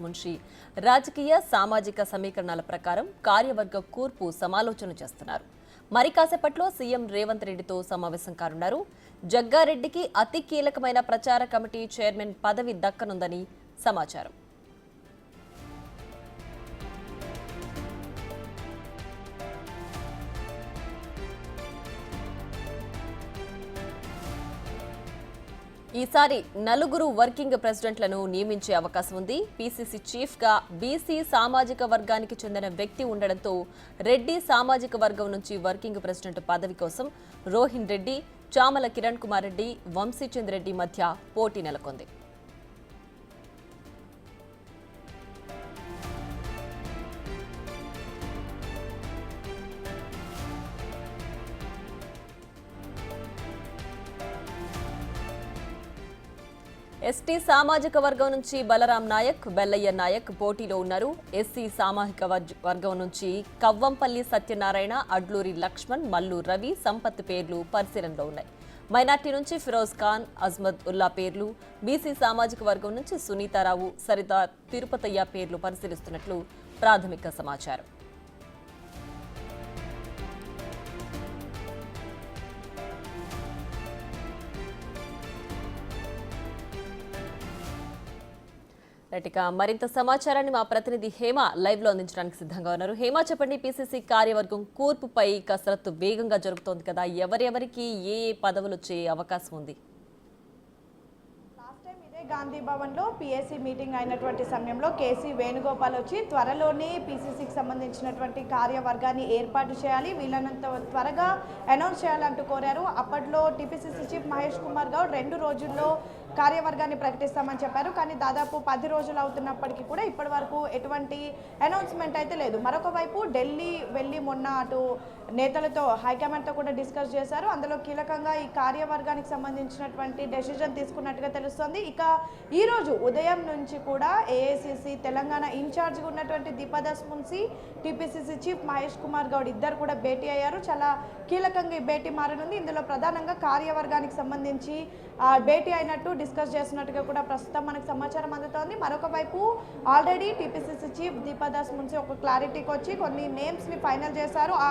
మున్షి రాజకీయ సామాజిక సమీకరణాల ప్రకారం కార్యవర్గ కూర్పు సమాలోచన చేస్తున్నారు. మరి కాసేపట్లో సీఎం రేవంత్ రెడ్డితో సమావేశం కానున్నారు. జగ్గారెడ్డికి అతి కీలకమైన ప్రచార కమిటీ చైర్మన్ పదవి దక్కనుందని సమాచారం. ఈసారి 4 వర్కింగ్ ప్రెసిడెంట్లను నియమించే అవకాశం ఉంది. పీసీసీ చీఫ్ గా బీసీ సామాజిక వర్గానికి చెందిన వ్యక్తి ఉండడంతో రెడ్డి సామాజిక వర్గం నుంచి వర్కింగ్ ప్రెసిడెంట్ పదవి కోసం రోహిన్ రెడ్డి, చామల కిరణ్ కుమార్ రెడ్డి, వంశీచంద్ రెడ్డి మధ్య పోటీ నెలకొంది. ఎస్టీ సామాజిక వర్గం నుంచి బలరాం నాయక్, బెల్లయ్య నాయక్ పోటీలో ఉన్నారు. ఎస్సీ సామాజిక వర్గం నుంచి కవ్వంపల్లి సత్యనారాయణ, అడ్లూరి లక్ష్మణ్, మల్లు రవి, సంపత్ పేర్లు పరిశీలనలో ఉన్నాయి. మైనార్టీ నుంచి ఫిరోజ్ ఖాన్, అజ్మద్ ఉల్లా పేర్లు, బీసీ సామాజిక వర్గం నుంచి సునీతారావు, సరిత తిరుపతయ్య పేర్లు పరిశీలిస్తున్నట్లు ప్రాథమిక సమాచారం. మరింత సమాచారాన్ని మా ప్రతినిధి హేమ లైవ్ లో అందించడానికి సిద్ధంగా ఉన్నారు. హేమ, చెప్పండి, పీసీసీ కార్యవర్గం కూర్పుపై కసరత్తు వేగంగా జరుగుతోంది కదా, ఎవరెవరికి ఏ పదవులు వచ్చే అవకాశం ఉంది? గాంధీ భవన్ లో పిఎస్సి మీటింగ్ అయినటువంటి సమయంలో కేసీ వేణుగోపాల్ వచ్చి త్వరలోనే పీసీసీకి సంబంధించినటువంటి కార్యవర్గాన్ని ఏర్పాటు చేయాలి, వీళ్ళనంత త్వరగా అనౌన్స్ చేయాలంటూ కోరారు. అప్పట్లో టీపీసీసీ చీఫ్ మహేష్ కుమార్ గౌడ్ 2 రోజుల్లో కార్యవర్గాన్ని ప్రకటిస్తామని చెప్పారు. కానీ దాదాపు 10 రోజులు అవుతున్నప్పటికీ కూడా ఇప్పటి వరకు ఎటువంటి అనౌన్స్మెంట్ అయితే లేదు. మరొక వైపు ఢిల్లీ వెళ్ళి మొన్న అటు నేతలతో హైకమాండ్తో కూడా డిస్కస్ చేశారు. అందులో కీలకంగా ఈ కార్యవర్గానికి సంబంధించినటువంటి డెసిజన్ తీసుకున్నట్టుగా తెలుస్తోంది. ఇక ఈరోజు ఉదయం నుంచి కూడా ఏఐసిసి తెలంగాణ ఇన్ఛార్జ్గా ఉన్నటువంటి దీపాదాస్ మున్షి, టీపీసీసీ చీఫ్ మహేష్ కుమార్ గౌడ్ ఇద్దరు కూడా భేటీ అయ్యారు. చాలా కీలకంగా ఈ భేటీ మారనుంది. ఇందులో ప్రధానంగా కార్యవర్గానికి సంబంధించి భేటీ అయినట్టు డిస్కస్ చేస్తున్నట్టుగా కూడా ప్రస్తుతం మనకు సమాచారం అందుతోంది. మరొక వైపు already TPCC chief Deepa Das Munshi ఒక క్లారిటీకి వచ్చి కొన్ని నేమ్స్ని ఫైనల్ చేశారు. ఆ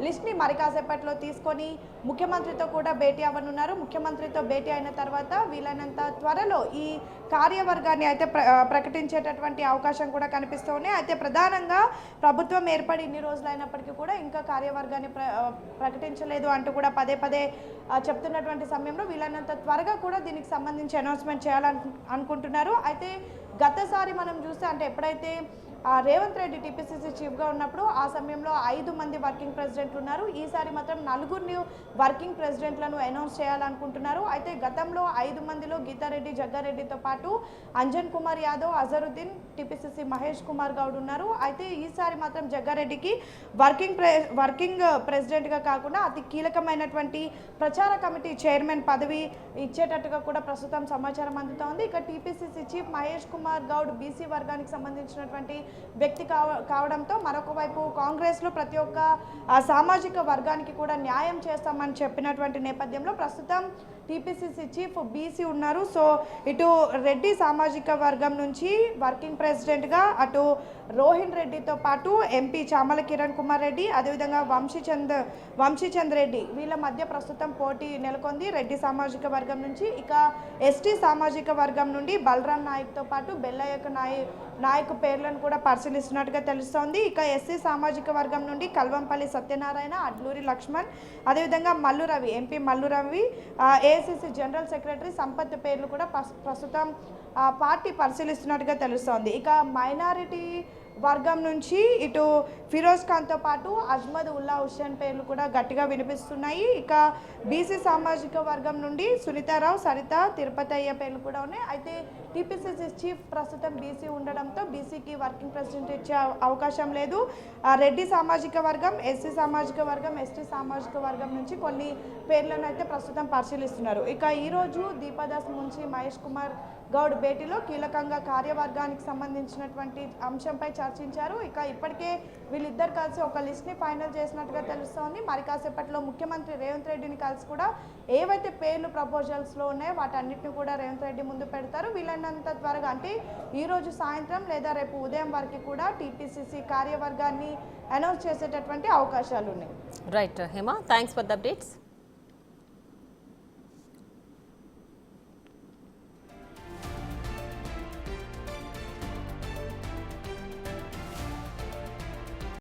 లిస్ట్ని మరి కాసేపట్లో తీసుకొని ముఖ్యమంత్రితో కూడా భేటీ అవ్వనున్నారు. ముఖ్యమంత్రితో భేటీ అయిన తర్వాత వీలైనంత త్వరలో ఈ కార్యవర్గాన్ని అయితే ప్రకటించేటటువంటి అవకాశం కూడా కనిపిస్తూనే. అయితే ప్రధానంగా ప్రభుత్వం ఏర్పడి ఇన్ని రోజులు అయినప్పటికీ కూడా ఇంకా కార్యవర్గాన్ని ప్రకటించలేదు అంటూ కూడా పదే పదే చెప్తున్నటువంటి సమయంలో వీలైనంత త్వరగా కూడా దీనికి సంబంధించి అనౌన్స్మెంట్ చేయాలనుకుంటున్నారు. అయితే గతసారి మనం చూస్తే, అంటే ఎప్పుడైతే రేవంత్ రెడ్డి టీపీసీసీ చీఫ్గా ఉన్నప్పుడు ఆ సమయంలో 5 మంది వర్కింగ్ ప్రెసిడెంట్లు ఉన్నారు. ఈసారి మాత్రం 4 వర్కింగ్ ప్రెసిడెంట్లను అనౌన్స్ చేయాలనుకుంటున్నారు. అయితే గతంలో 5 మందిలో గీతారెడ్డి, జగ్గారెడ్డితో పాటు అంజన్ కుమార్ యాదవ్, అజరుద్దీన్, టీపీసీసీ మహేష్ కుమార్ గౌడ్ ఉన్నారు. అయితే ఈసారి మాత్రం జగ్గారెడ్డికి వర్కింగ్ ప్రెసిడెంట్గా కాకుండా అతి కీలకమైనటువంటి ప్రచార కమిటీ చైర్మన్ పదవి ఇచ్చేటట్టుగా కూడా ప్రస్తుతం సమాచారం అందుతోంది. ఇక TPCC chief Mahesh Kumar Goud BC వర్గానికి సంబంధించినటువంటి వ్యక్తి కావడంతో మరొక వైపు కాంగ్రెస్లో ప్రతి ఒక్క సామాజిక వర్గానికి కూడా న్యాయం చేస్తామని చెప్పినటువంటి నేపథ్యంలో ప్రస్తుతం టీపీసీసీ చీఫ్ బీసీ ఉన్నారు. సో ఇటు రెడ్డి సామాజిక వర్గం నుంచి వర్కింగ్ ప్రెసిడెంట్గా అటు రోహిన్ రెడ్డితో పాటు ఎంపీ చామల కిరణ్ కుమార్ రెడ్డి, అదేవిధంగా వంశీచంద్ రెడ్డి, వీళ్ళ మధ్య ప్రస్తుతం పోటీ నెలకొంది రెడ్డి సామాజిక వర్గం నుంచి. ఇక ఎస్టీ సామాజిక వర్గం నుండి బలరాం నాయక్తో పాటు బెల్లయ్య నాయక్ పేర్లను కూడా పరిశీలిస్తున్నట్టుగా తెలుస్తోంది. ఇక ఎస్సీ సామాజిక వర్గం నుండి కల్వంపల్లి సత్యనారాయణ, అడ్లూరి లక్ష్మణ్, అదేవిధంగా Mallu Ravi, MP Mallu Ravi, AICC general secretary Sampath పేర్లు కూడా ప్రస్తుతం పార్టీ పరిశీలిస్తున్నట్టుగా తెలుస్తోంది. ఇక మైనారిటీ వర్గం నుంచి ఇటు ఫిరోజ్ ఖాన్తో పాటు అజ్మద్ ఉల్లా హుస్సేన్ పేర్లు కూడా గట్టిగా వినిపిస్తున్నాయి. ఇక బీసీ సామాజిక వర్గం నుండి సునీతారావు, సరిత తిరుపతయ్య పేర్లు కూడా ఉన్నాయి. అయితే టీపీసీసీ చీఫ్ ప్రస్తుతం బీసీ ఉండడంతో బీసీకి వర్కింగ్ ప్రెసిడెంట్ ఇచ్చే అవకాశం లేదు. రెడ్డి సామాజిక వర్గం, ఎస్సీ సామాజిక వర్గం, ఎస్టీ సామాజిక వర్గం నుంచి కొన్ని పేర్లను అయితే ప్రస్తుతం పరిశీలిస్తున్నారు. ఇక ఈరోజు దీపాదాస్ మున్షి, మహేష్ కుమార్ గౌడ్ భేటీలో కీలకంగా కార్యవర్గానికి సంబంధించినటువంటి అంశంపై చర్చించారు. ఇక ఇప్పటికే వీళ్ళిద్దరు కలిసి ఒక లిస్ట్ని ఫైనల్ చేసినట్టుగా తెలుస్తోంది. మరి కాసేపట్లో ముఖ్యమంత్రి రేవంత్ రెడ్డిని కలిసి కూడా ఏవైతే పేర్లు ప్రపోజల్స్లో ఉన్నాయో వాటన్నిటిని కూడా రేవంత్ రెడ్డి ముందు పెడతారు. వీళ్ళన్నంత త్వరగా అంటే ఈరోజు సాయంత్రం లేదా రేపు ఉదయం వరకు కూడా టీపీసీసీ కార్యవర్గాన్ని అనౌన్స్ చేసేటటువంటి అవకాశాలు ఉన్నాయి. Right Hema, thanks for the updates.